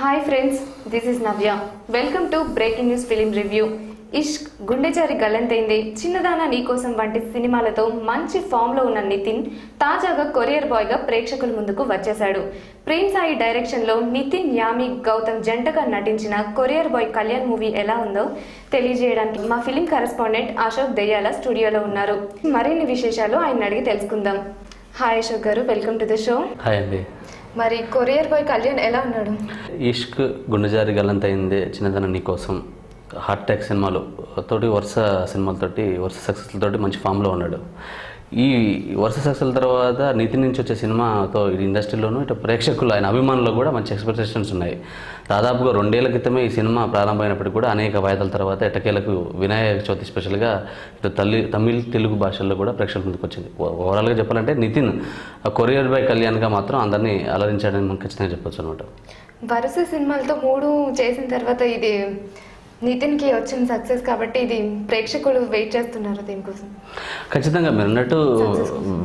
Hi friends, this is Navya. Welcome to breaking news film review. Ishq, Gundejaari Gallanthayyinde, Chinnadana Neekosam వంటి సినిమాలతో మంచి ఫామ్లో ఉన్న నితిన్ తాజాగా కొరియర్ బాయ్గా ప్రేక్షకుల ముందుకు వచ్చేశాడు. ప్రేమ్ సాయి డైరెక్షన్లో నితిన్, యామి, గౌతమ్ జంటగా నటించిన కొరియర్ బాయ్ కళ్యాణ్ మూవీ ఎలా ఉందో తెలియజేయడానికి మా ఫిలిం కరెస్పాండెంట్ అశోక్ దెయ్యాల స్టూడియోలో ఉన్నారు. మరిన్ని విశేషాలు ఆయన అడిగి తెలుసుకుందాం. Hi Ashok garu, welcome to the show. Hi అండి. మరి కొరియర్ బాయ్ కళ్యాణ్ ఎలా ఉన్నాడు? ఇష్క్, గుండెజారి గల్లంతైంది, చిన్నదన నీకోసం, హార్ట్ అటాక్ సినిమాలు తోటి వరుస సినిమాలతోటి వరుస సక్సెస్లతోటి మంచి ఫామ్లో ఉన్నాడు. ఈ వరుస సక్సెస్ తర్వాత నితిన్ నుంచి వచ్చే సినిమాతో ఇటు ఇండస్ట్రీలోనూ ఇటు ప్రేక్షకులు ఆయన అభిమానులు కూడా మంచి ఎక్స్పెక్టేషన్స్ ఉన్నాయి. దాదాపుగా 2 ఏళ్ల క్రితమే ఈ సినిమా ప్రారంభమైనప్పటికీ కూడా అనేక వాయిదాల తర్వాత ఎట్టకేలకు వినాయక చవితి స్పెషల్గా ఇటు తమిళ్, తెలుగు భాషల్లో కూడా ప్రేక్షకుల ముందుకు వచ్చింది. ఓవరాల్గా చెప్పాలంటే నితిన్ కొరియర్ బాయ్ కళ్యాణ్గా మాత్రం అందరినీ అలరించాడని మనం ఖచ్చితంగా చెప్పొచ్చు అనమాట. వరుస సినిమాలతో 3 చేసిన తర్వాత ఇది నితిన్కి వచ్చిన సక్సెస్ కాబట్టి ఇది ప్రేక్షకులు వెయిట్ చేస్తున్నారు దీనికోసం. ఖచ్చితంగా మీరు అన్నట్టు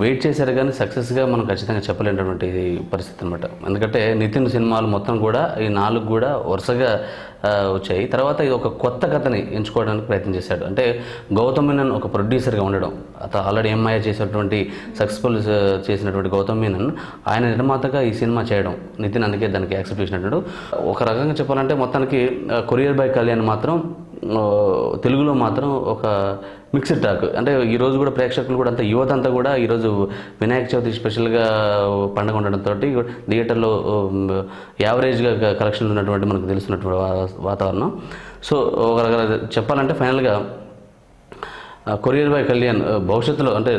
వెయిట్ చేశారు, కానీ సక్సెస్గా మనం ఖచ్చితంగా చెప్పలేనటువంటి పరిస్థితి అనమాట. ఎందుకంటే నితిన్ సినిమాలు మొత్తం కూడా ఈ 4 కూడా వరుసగా వచ్చాయి. తర్వాత ఇది ఒక కొత్త కథని ఎంచుకోవడానికి ప్రయత్నం చేశాడు. అంటే గౌతమ్ మీనన్ ఒక ప్రొడ్యూసర్గా ఉండడం, అతను ఆల్రెడీ ఎంఐ చేసినటువంటి సక్సెస్ఫుల్ చేసినటువంటి గౌతమ్ మీనన్ ఆయన నిర్మాతగా ఈ సినిమా చేయడం నితిన్ అందుకే దానికి యాక్సెప్ట్ చేసినట్టు. ఒక రకంగా చెప్పాలంటే మొత్తానికి కొరియర్ బాయ్ కళ్యాణ్ మాత్రం తెలుగులో మాత్రం ఒక మిక్స్డ్ టాక్. అంటే ఈరోజు కూడా ప్రేక్షకులు కూడా అంతా యువత అంతా కూడా ఈరోజు వినాయక చవితి స్పెషల్గా పండుగ ఉండడంతో థియేటర్లో యావరేజ్గా కలెక్షన్లు ఉన్నటువంటి మనకు తెలుస్తున్నటువంటి వాతావరణం. సో ఒక రకంగా చెప్పాలంటే ఫైనల్గా కొరియర్ బాయ్ కళ్యాణ్ భవిష్యత్తులో అంటే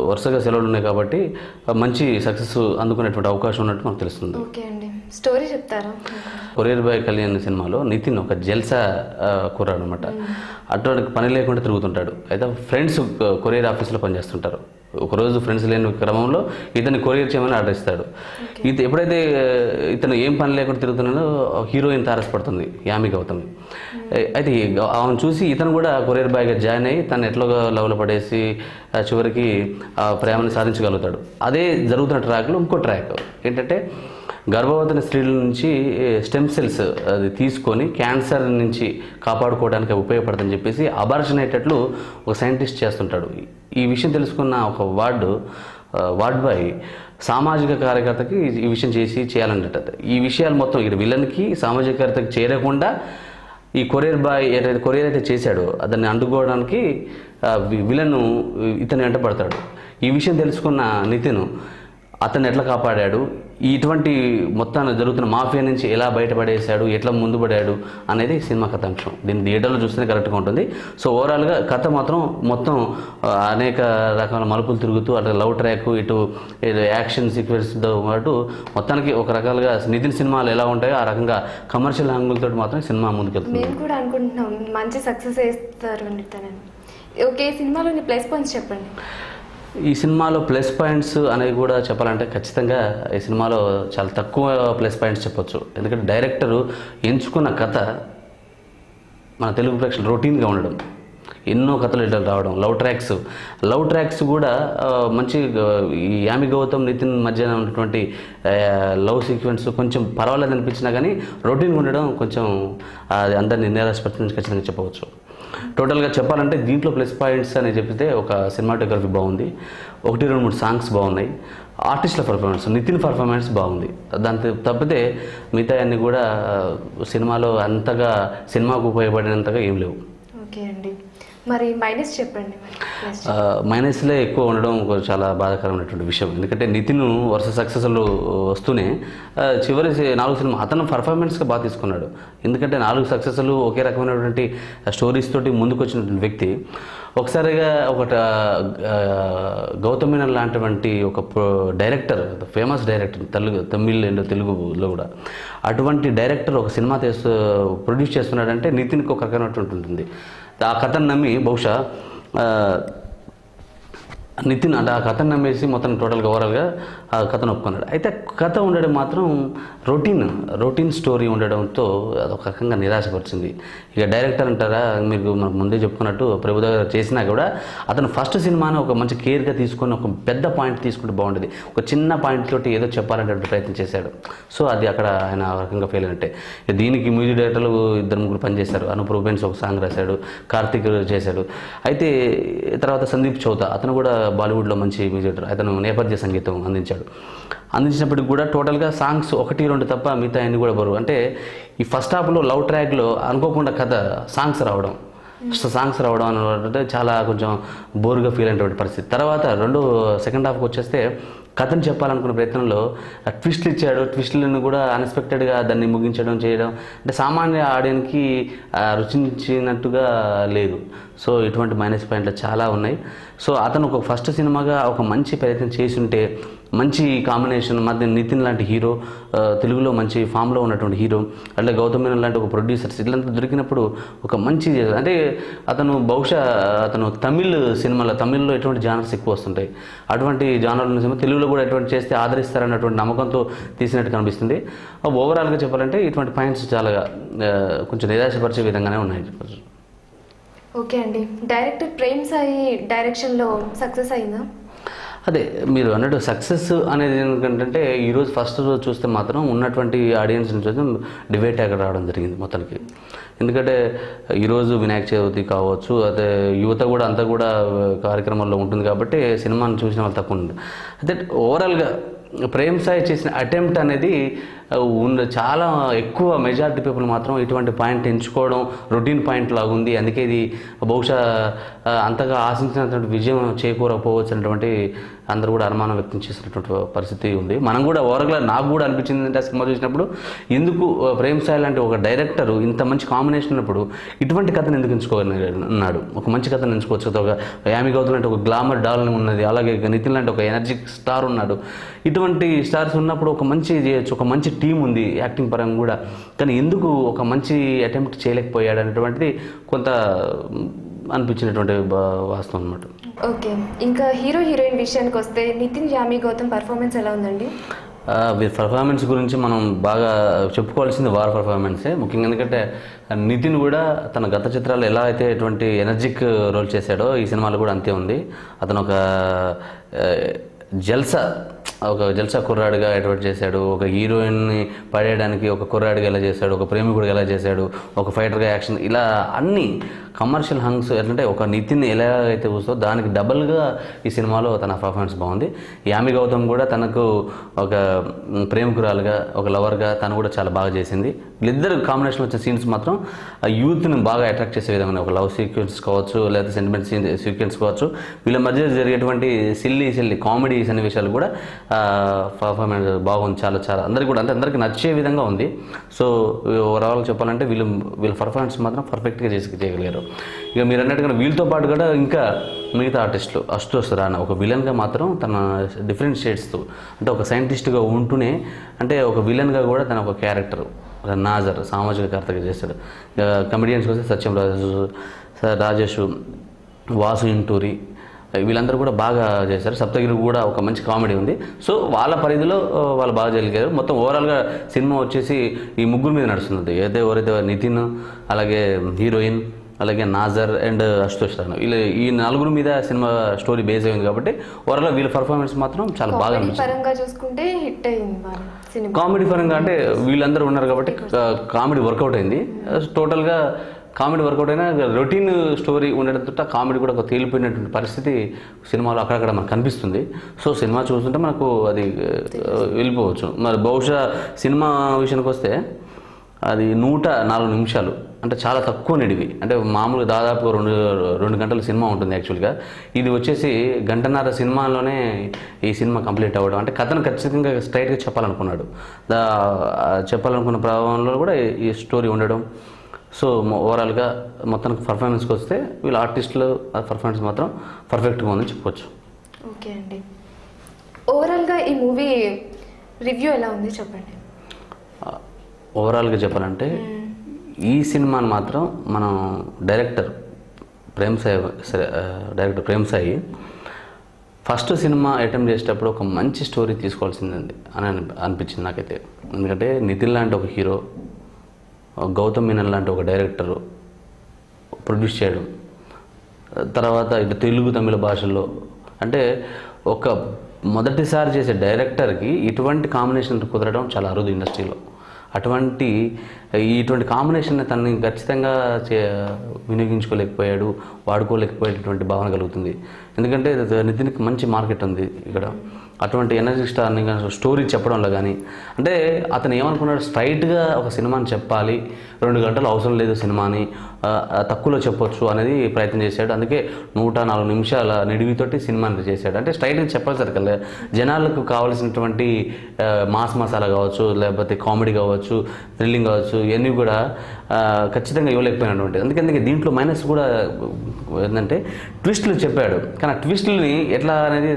వరుసగా సెలవులు ఉన్నాయి కాబట్టి మంచి సక్సెస్ అందుకునేటువంటి అవకాశం ఉన్నట్టు మనకు తెలుస్తుంది. ఓకే అండి, స్టోరీ చెప్తారా? కొరియర్ బాయ్ కళ్యాణ్ సినిమాలో నితిన్ ఒక జల్సా కుర్రాడు అనమాట. అటువంటి పని లేకుండా తిరుగుతుంటాడు. అయితే ఫ్రెండ్స్ కొరియర్ ఆఫీస్లో పనిచేస్తుంటారు. ఒకరోజు ఫ్రెండ్స్ లేని క్రమంలో ఇతన్ని కొరియర్ చేయమని ఆర్డర్ ఇస్తాడు. ఎప్పుడైతే ఇతను ఏం పని లేకుండా తిరుగుతున్నాడో హీరోయిన్ తారసపడుతుంది, యామి గౌతమ్. అయితే ఆమెను చూసి ఇతను కూడా కొరియర్ బాయ్గా జాయిన్ అయ్యి తను ఎట్లాగా లవ్లో పడేసి చివరికి ప్రేమను సాధించగలుగుతాడు. అదే జరుగుతున్న ట్రాక్లో ఇంకో ట్రాక్ ఏంటంటే గర్భవతి స్త్రీల నుంచి స్టెమ్ సెల్స్ అది తీసుకొని క్యాన్సర్ నుంచి కాపాడుకోవడానికి ఉపయోగపడుతుందని చెప్పేసి అబార్షన్ అయ్యేటట్లు ఒక సైంటిస్ట్ చేస్తుంటాడు. ఈ విషయం తెలుసుకున్న ఒక వార్డ్ బాయ్ సామాజిక కార్యకర్తకి ఈ విషయం చేయాలంటే ఈ విషయాలు మొత్తం ఇక్కడ విలన్కి సామాజిక కార్యకర్తకి చేరకుండా ఈ కొరియర్ బాయ్ ఏదైతే కొరియర్ అయితే చేశాడో దాన్ని అందుకోవడానికి విలన్ ఇతను వెంట పడతాడు. ఈ విషయం తెలుసుకున్న నితిన్ అతన్ని ఎట్లా కాపాడాడు, ఇటువంటి మొత్తాన్ని జరుగుతున్న మాఫియా నుంచి ఎలా బయటపడేశాడు, ఎట్లా ముందు పడాడు అనేది సినిమా కథాంశం. దీన్ని థియేటర్లో చూస్తేనే కరెక్ట్గా ఉంటుంది. సో ఓవరాల్గా కథ మొత్తం అనేక రకాల మలుపులు తిరుగుతూ అటు లవ్ ట్రాక్ ఇటు యాక్షన్ సీక్వెన్స్తో పాటు మొత్తానికి ఒక రకాలుగా నితిన్ సినిమాలు ఎలా ఉంటాయో ఆ రకంగా కమర్షియల్ యాంగిల్తో మాత్రం సినిమా ముందుకెళ్తుంది. మేము కూడా అనుకుంటున్నాం మంచి సక్సెస్ చేస్తారు అని. ఓకే, సినిమాలోని ప్లస్ పాయింట్స్ చెప్పండి. ఈ సినిమాలో ప్లస్ పాయింట్స్ అనేవి కూడా చెప్పాలంటే ఖచ్చితంగా ఈ సినిమాలో చాలా తక్కువ ప్లస్ పాయింట్స్ చెప్పొచ్చు. ఎందుకంటే డైరెక్టరు ఎంచుకున్న కథ మన తెలుగు ప్రేక్షకులు రొటీన్గా ఉండడం, ఎన్నో కథలు ఇట్లా రావడం, లవ్ ట్రాక్స్ కూడా మంచి ఈ యామి గౌతమ్ నితిన్ మధ్య ఉన్నటువంటి లవ్ సీక్వెన్స్ కొంచెం పర్వాలేదు అనిపించినా కానీ రొటీన్గా ఉండడం కొంచెం అది అందరినీ నిరాశపడుతుందని ఖచ్చితంగా చెప్పవచ్చు. టోటల్గా చెప్పాలంటే దీంట్లో ప్లస్ పాయింట్స్ అని చెప్తే ఒక సినిమాటోగ్రఫీ బాగుంది, 1-2-3 సాంగ్స్ బాగున్నాయి, ఆర్టిస్టుల పర్ఫార్మెన్స్, నితిన్ పర్ఫార్మెన్స్ బాగుంది. దాంతో తప్పితే మిగతా అన్నీ కూడా సినిమాలో అంతగా సినిమాకు ఉపయోగపడినంతగా ఏం లేవు. ఓకే అండి, మరి మైనస్ చెప్పండి. మైనస్లే ఎక్కువ ఉండడం చాలా బాధాకరమైనటువంటి విషయం. ఎందుకంటే నితిన్ వరుస సక్సెస్లు వస్తూనే చివరి 4 సినిమా అతను పర్ఫార్మెన్స్గా బాగా తీసుకున్నాడు. ఎందుకంటే 4 సక్సెస్లు ఒకే రకమైనటువంటి స్టోరీస్ తోటి ముందుకు వచ్చినటువంటి వ్యక్తి ఒకసారిగా గౌతమ్ మీనన్ లాంటివంటి ఒక director, famous director Tamil and తెలుగులో కూడా అటువంటి డైరెక్టర్ ఒక సినిమా ప్రొడ్యూస్ చేస్తున్నాడంటే నితిన్కి ఒక రకమైనటువంటి ఉంటుంది. ఆ కథను నమ్మి బహుశా నితిన్ అంటే ఆ కథను నమ్మేసి మొత్తం టోటల్గా ఓవరాల్గా కథను ఒప్పుకున్నాడు. అయితే కథ ఉండడం మాత్రం రొటీన్ స్టోరీ ఉండడంతో అదొక రకంగా నిరాశపరిచింది. ఇక డైరెక్టర్ అంటారా, మీకు మనకు ముందే చెప్పుకున్నట్టు ప్రభుదేవ గారు చేసినా కూడా అతను ఫస్ట్ సినిమాను ఒక మంచి కేర్గా తీసుకొని ఒక పెద్ద పాయింట్ తీసుకుంటే బాగుంటుంది. ఒక చిన్న పాయింట్ తోటి ఏదో చెప్పాలంటే ప్రయత్నం చేశాడు. సో అది అక్కడ ఆయన రకంగా ఫెయిల్ అయినట్టే. దీనికి మ్యూజిక్ డైరెక్టర్లు 2-3 పనిచేశారు. అనూప్ రూబెన్స్ ఒక సాంగ్ రాశాడు, కార్తిక్ చేశాడు. అయితే తర్వాత సందీప్ చౌతా అతను కూడా బాలీవుడ్లో మంచి మ్యూజిక్ డైరెక్టర్, అతను నేపథ్య సంగీతం అందించినప్పటికి కూడా టోటల్గా సాంగ్స్ 1-2 తప్ప మిగతా అన్ని కూడా బరువు. అంటే ఈ ఫస్ట్ హాఫ్లో లవ్ ట్రాక్లో అనుకోకుండా కథ సాంగ్స్ రావడం అంటే చాలా కొంచెం బోర్గా ఫీల్ అయినటువంటి పరిస్థితి. తర్వాత సెకండ్ హాఫ్కి వచ్చేస్తే కథను చెప్పాలనుకున్న ప్రయత్నంలో ట్విస్ట్లు ఇచ్చాడు. ట్విస్ట్లను కూడా అన్ఎక్స్పెక్టెడ్గా దాన్ని ముగించడం చేయడం అంటే సామాన్య ఆడియన్కి రుచించినట్టుగా లేదు. సో ఇటువంటి మైనస్ పాయింట్లు చాలా ఉన్నాయి. సో అతను ఒక ఫస్ట్ సినిమాగా ఒక మంచి ప్రయత్నం చేసి ఉంటే, మంచి కాంబినేషన్ మధ్య నితిన్ లాంటి హీరో, తెలుగులో మంచి ఫామ్లో ఉన్నటువంటి హీరో, అట్లా గౌతమ్ మీనన్ లాంటి ఒక ప్రొడ్యూసర్స్ ఇట్లంతా దొరికినప్పుడు ఒక మంచి అంటే అతను బహుశా తమిళ్లో ఎటువంటి జానర్స్ ఎక్కువ వస్తుంటాయి, అటువంటి జానర్ల తెలుగులో కూడా ఎటువంటి చేస్తే ఆదరిస్తారన్నటువంటి నమ్మకంతో తీసినట్టు కనిపిస్తుంది. ఓవరాల్గా చెప్పాలంటే ఇటువంటి పాయింట్స్ చాలా కొంచెం నిరాశపరిచే విధంగానే ఉన్నాయి. ఓకే అండి, డైరెక్టర్ ప్రేమ్ సాయి డైరెక్షన్లో సక్సెస్ అయిందా? అదే మీరు అన్నట్టు సక్సెస్ అనేది ఏంటంటే ఈరోజు ఫస్ట్ రోజు చూస్తే మాత్రం ఉన్నటువంటి ఆడియన్స్ నుంచి డిబేట్ అక్కడ రావడం జరిగింది మొత్తానికి. ఎందుకంటే ఈరోజు వినాయక చవితి కావచ్చు, అదే యువత కూడా అంతా కూడా కార్యక్రమాల్లో ఉంటుంది కాబట్టి సినిమాను చూసిన వాళ్ళు తక్కువ ఉంది. అయితే ఓవరాల్గా ప్రేమ్ సాయి చేసిన అటెంప్ట్ అనేది చాలా ఎక్కువ మెజారిటీ పీపుల్ మాత్రం ఇటువంటి పాయింట్ ఎంచుకోవడం రొటీన్ పాయింట్ లాగా ఉంది, అందుకే ఇది బహుశా అంతగా ఆశించినటువంటి విజయం చేకూరకపోవచ్చు అనేటువంటి అందరూ కూడా అనుమానం వ్యక్తం చేసినటువంటి పరిస్థితి ఉంది. మనం కూడా ఓవరాల్గా నాకు కూడా అనిపించింది అంటే ఆ సినిమా చూసినప్పుడు ఎందుకు ప్రేమ్ సాయి లాంటి ఒక డైరెక్టర్ ఇంత మంచి కాంబినేషన్ ఉన్నప్పుడు ఇటువంటి కథను ఎందుకు ఎంచుకోవాలన్నాడు. ఒక మంచి కథను ఎంచుకోవచ్చు. ఒక యామి గౌతమ్ లాంటి ఒక గ్లామర్ డాల్ ఉన్నది, అలాగే నితిన్ లాంటి ఒక ఎనర్జిక్ స్టార్ ఉన్నాడు. ఇటువంటి స్టార్స్ ఉన్నప్పుడు ఒక మంచి చేయొచ్చు, ఒక మంచి టీం ఉంది యాక్టింగ్ పరంగా కూడా, కానీ ఎందుకు ఒక మంచి అటెంప్ట్ చేయలేకపోయాడు అనేటువంటిది కొంత అనిపించినటువంటి వాస్తవం అన్నమాట. ఓకే, ఇంకా హీరో హీరోయిన్ విషయానికి వస్తే నితిన్ యామి గౌతమ్ పర్ఫార్మెన్స్ ఎలా ఉందండి? వీరి పర్ఫార్మెన్స్ గురించి మనం బాగా చెప్పుకోవాల్సింది వార్ పర్ఫార్మెన్సే ముఖ్యంగా. ఎందుకంటే నితిన్ కూడా తన గత చిత్రాలు ఎలా అయితే ఎటువంటి ఎనర్జిక్ రోల్ చేశాడో ఈ సినిమాలో కూడా అంతే ఉంది. అతను ఒక జల్సా కుర్రాడిగా ఎటువంటి చేశాడు, ఒక హీరోయిన్ని పడేయడానికి ఒక కుర్రాడిగా ఎలా చేశాడు, ఒక ప్రేమికుడిగా ఎలా చేశాడు, ఒక ఫైటర్గా యాక్షన్, ఇలా అన్ని కమర్షియల్ హంగ్స్ ఎట్లంటే ఒక నితిన్ ఎలా అయితే చూస్తో దానికి డబల్గా ఈ సినిమాలో తన పర్ఫార్మెన్స్ బాగుంది. యామి గౌతమ్ కూడా తనకు ఒక ప్రేమికురాలుగా, ఒక లవర్గా తను కూడా చాలా బాగా చేసింది. వీళ్ళిద్దరు కాంబినేషన్లో వచ్చిన సీన్స్ మాత్రం యూత్ని బాగా అట్రాక్ట్ చేసే విధంగా, ఒక లవ్ సీక్వెన్స్ కావచ్చు లేదా సెంటిమెంట్ సీక్వెన్స్ కావచ్చు, వీళ్ళ మధ్య జరిగేటువంటి సిల్లీ కామెడీ సన్నివేశాలు కూడా పర్ఫార్మెన్స్ బాగుంది. చాలా అందరికీ కూడా అందరికీ నచ్చే విధంగా ఉంది. సో ఓవరాల్ చెప్పాలంటే వీళ్ళ పర్ఫార్మెన్స్ మాత్రం పర్ఫెక్ట్గా చేయగలిగారు. ఇక మీరు అన్నట్టుగా వీళ్ళతో పాటు కూడా ఇంకా మిగతా ఆర్టిస్టులు అశుతోష్ రాణా ఒక విలన్గా మాత్రం తన డిఫరెంట్ షేడ్స్తో, అంటే ఒక సైంటిస్ట్గా ఉంటూనే అంటే ఒక విలన్గా కూడా తన ఒక క్యారెక్టర్ నాజర్ సామాజిక కర్తగా చేశాడు. కమెడియన్స్ వస్తే సత్యం రాజేష్, వాసు ఇంటూరి వీళ్ళందరూ కూడా బాగా చేశారు. సప్తగిరి కూడా ఒక మంచి కామెడీ ఉంది. సో వాళ్ళ పరిధిలో వాళ్ళు బాగా చేయగలిగారు. మొత్తం ఓవరాల్గా సినిమా వచ్చేసి ఈ ముగ్గురు మీద నడుస్తుంది. ఎవరైతే నితిన్, అలాగే హీరోయిన్, అలాగే నాజర్ అండ్ అశుతోష్ రాణా, ఈ నలుగురు మీద సినిమా స్టోరీ బేస్ అయింది కాబట్టి ఓవరాల్గా వీళ్ళ పర్ఫార్మెన్స్ మాత్రం చాలా బాగా అనిపించింది. కామెడీ పరంగా అంటే వీళ్ళందరూ ఉన్నారు కాబట్టి కామెడీ వర్కౌట్ అయింది. టోటల్గా కామెడీ వర్కౌట్ అయినా రొటీన్ స్టోరీ ఉండడంతో కామెడీ కూడా ఒక తేలిపోయినటువంటి పరిస్థితి సినిమాలో అక్కడక్కడ మనకు కనిపిస్తుంది. సో సినిమా చూస్తుంటే మనకు అది వెళ్ళిపోవచ్చు. మరి బహుశా సినిమా విషయానికి వస్తే అది 104 నిమిషాలు అంటే చాలా తక్కువ నిడివి. అంటే మామూలుగా దాదాపు 2 గంటల సినిమా ఉంటుంది యాక్చువల్గా. ఇది వచ్చేసి 1.5 గంటల సినిమాలోనే ఈ సినిమా కంప్లీట్ అవ్వడం, అంటే కథను ఖచ్చితంగా స్ట్రైట్గా చెప్పాలనుకున్నాడు. చెప్పాలనుకున్న ప్రభావంలో కూడా ఈ స్టోరీ ఉండడం. సో ఓవరాల్గా మొత్తానికి పర్ఫార్మెన్స్కి వస్తే వీళ్ళ ఆర్టిస్టులు పర్ఫార్మెన్స్ మాత్రం పర్ఫెక్ట్గా ఉందని చెప్పవచ్చు. ఓకే అండి, ఓవరాల్గా ఈ మూవీ రివ్యూ ఎలా ఉంది చెప్పండి. ఓవరాల్గా చెప్పాలంటే ఈ సినిమాని మాత్రం మనం director Prem Sai first cinema attempt చేసేటప్పుడు ఒక మంచి స్టోరీ తీసుకోవాల్సిందండి అని అనిపించింది నాకైతే. ఎందుకంటే నితిన్ లాంటి ఒక హీరో, గౌతమ్ మీనన్ లాంటి ఒక డైరెక్టరు ప్రొడ్యూస్ చేయడం, తర్వాత ఇటు తెలుగు తమిళ భాషల్లో, అంటే ఒక మొదటిసారి చేసే డైరెక్టర్కి ఇటువంటి కాంబినేషన్ కుదరడం చాలా అరుదు ఇండస్ట్రీలో. ఇటువంటి కాంబినేషన్ తనని ఖచ్చితంగా వినియోగించుకోలేకపోయాడు, వాడుకోలేకపోయేటటువంటి భావన కలుగుతుంది. ఎందుకంటే నితిన్కి మంచి మార్కెట్ ఉంది ఇక్కడ. అటువంటి ఎనర్జీ స్టార్ని స్టోరీ చెప్పడంలో కానీ, అంటే అతను ఏమనుకున్నాడు, స్ట్రైట్గా ఒక సినిమాని చెప్పాలి, 2 గంటలు అవసరం లేదు సినిమాని, తక్కువలో చెప్పొచ్చు అనేది ప్రయత్నం చేశాడు. అందుకే 104 నిమిషాల నిడివితోటి సినిమాని చేశాడు. అంటే స్ట్రైట్గా చెప్పేసరికి జనాలకు కావాల్సినటువంటి మాస్ మసాలా కావచ్చు, లేకపోతే కామెడీ కావచ్చు, థ్రిల్లింగ్ కావచ్చు, ఇవన్నీ కూడా ఖచ్చితంగా ఇవ్వలేకపోయినటువంటి. అందుకే దీంట్లో మైనస్ కూడా ఏంటంటే ట్విస్టులు చెప్పాడు. కానీ ఆ ట్విస్టులని ఎట్లా అనేది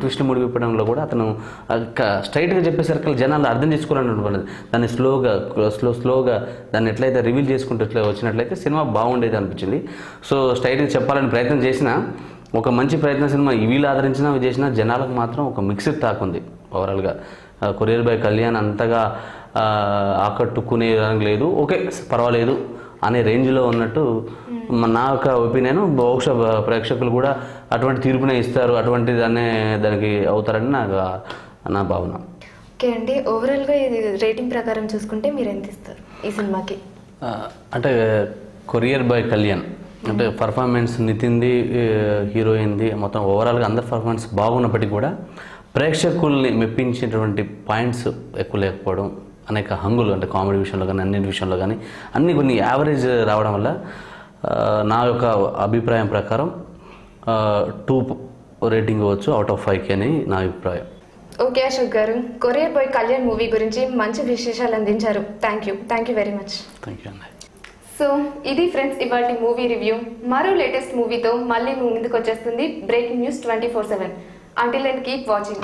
ట్విస్ట్ ముడివిప్పడంలో కూడా అతను స్ట్రైట్గా చెప్పేసరికి జనాలు అర్థం చేసుకోవాలన్నటువంటి దాన్ని స్లోగా దాన్ని ఎట్లయితే రివీల్ చేసుకుంటూ వచ్చినట్లయితే సినిమా బాగుండేది అనిపించింది. సో స్ట్రైట్గా చెప్పాలని ప్రయత్నం చేసినా, ఒక మంచి ప్రయత్న సినిమా వీళ్ళు ఆదరించినా చేసినా జనాలకు మాత్రం ఒక మిక్స్డ్ టాక్ ఉంది. ఓవరాల్గా కొరియర్ బాయ్ కళ్యాణ్ అంతగా ఆకట్టుకునేదానికి లేదు, ఓకే పర్వాలేదు అనే రేంజ్లో ఉన్నట్టు నా యొక్క ఒపీనియన్. బహుశా ప్రేక్షకులు కూడా అటువంటి తీర్పునే ఇస్తారు, అటువంటి దానికి అవుతారని నా భావన. ఓకే అండి, ఓవరాల్గా ఇది రేటింగ్ ప్రకారం చూసుకుంటే మీరు ఎంత ఇస్తారు ఈ సినిమాకి? అంటే కొరియర్ బాయ్ కళ్యాణ్ అంటే పర్ఫార్మెన్స్ నితిన్ది, హీరోయిన్ది, మొత్తం ఓవరాల్గా అందరి పర్ఫార్మెన్స్ బాగున్నప్పటికీ కూడా ప్రేక్షకుల్ని మెప్పించేటువంటి పాయింట్స్ ఎక్కువ లేకపోవడం, అనేక హంగులు అంటే కామెడీ విషయంలో కానీ అన్నింటి విషయంలో కానీ అన్నీ కొన్ని యావరేజ్ రావడం వల్ల నా యొక్క అభిప్రాయం ప్రకారం 2 రేటింగ్ ఇవ్వచ్చు అవుట్ ఆఫ్ 5 అని నా అభిప్రాయం. Okay Ashok garu, courier boy Kalyan movie గురించి మంచి విశేషాలు అందించారు. Thank you very much. Thank you అండి. సో ఇది ఫ్రెండ్స్ ఇవాళ మూవీ రివ్యూ. మరో లేటెస్ట్ మూవీతో మళ్ళీ ముందుకు వచ్చేస్తుంది breaking news 24/7. Until then, keep watching.